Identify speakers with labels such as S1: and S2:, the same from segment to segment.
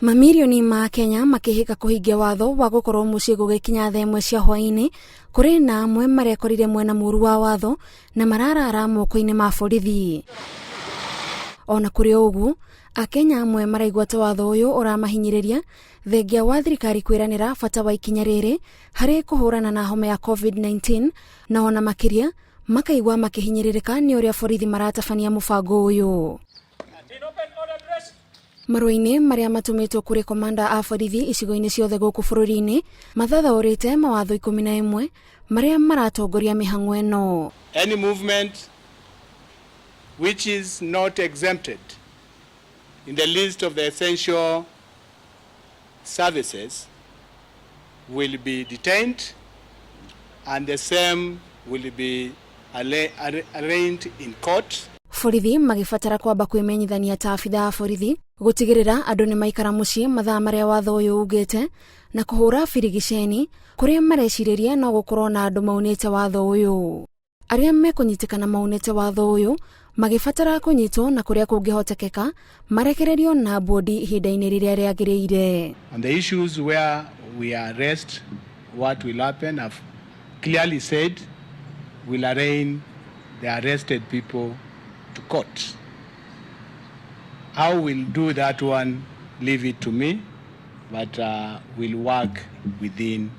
S1: Mamirioni ma Kenya makihika kuhingia watho wa gukorwo mucii gugikinya thaa 1 cia hwaini kuri na amwe marekorire mwena muru wa watho na mararara moko-ini ma borithi. Ona kuri ugu Akenya amwe maraigwata watho uyu uramahinyiriria thengia wa thirikari kwiranira bata wa ikinya riri hari kuhurana na homa ya COVID-19 na ona makiria makaigwa makihinyiririka ni uria borithi maratabania mubango uyu. Marũa-inĩ maria matumitwo kuri komanda a borithi icigo-ini ciothe guku bururi-ini mathathaurite mawatho 11 maria maratongoria mihang'o eno.
S2: Any movement which is not exempted in the list of the essential services will be detained and the same will be arraigned in court.
S1: Borithi magibatara kwamba kwimenyithania ta abitha a borithi gutigirira andu ni maikara mucii mathaa maria watho uyu ugite na kuhura birigiceni kuria mareciriria no gukorwo na andu maunite watho uyu. Aria mekunyitikana maunite watho uyu magibatara kunyitwo na kuria kungihotekeka marekererio na bodi ihinda-ini riria riagiriire.
S2: On the issues where we arrest, what will happen, I've clearly said we'll arraign the arrested people to court. How we'll do that one, leave it to me, but we'll work within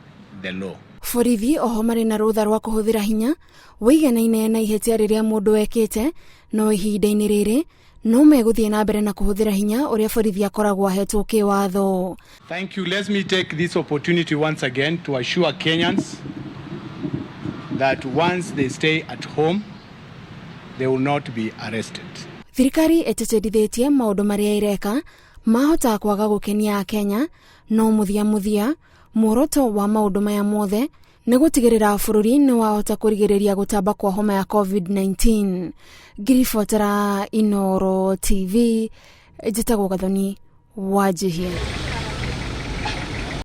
S2: the law.
S1: Borithi oho mari na rutha rwa kuhuthira hinya wigenaine na ihetia riria mundu ekite no ihinda-ini riri no meguthie na mbere na kuhuthira hinya uria borithi akoragwo ahetwo kiwatho.
S2: Thank you. Let me take this opportunity once again to assure Kenyans that once they stay at home they will not be arrested.
S1: Thirikari etetedithitie maundu maria ireka mahota kwaga gukenia Kenya no muthia muoroto wa maundu maya mothe ni gutigirira bururi ni wahota kurigiriria gutamba kwa homa ya COVID-19. Ngiribotera Inooro TV, njitagwo Gathoni Wanjihia.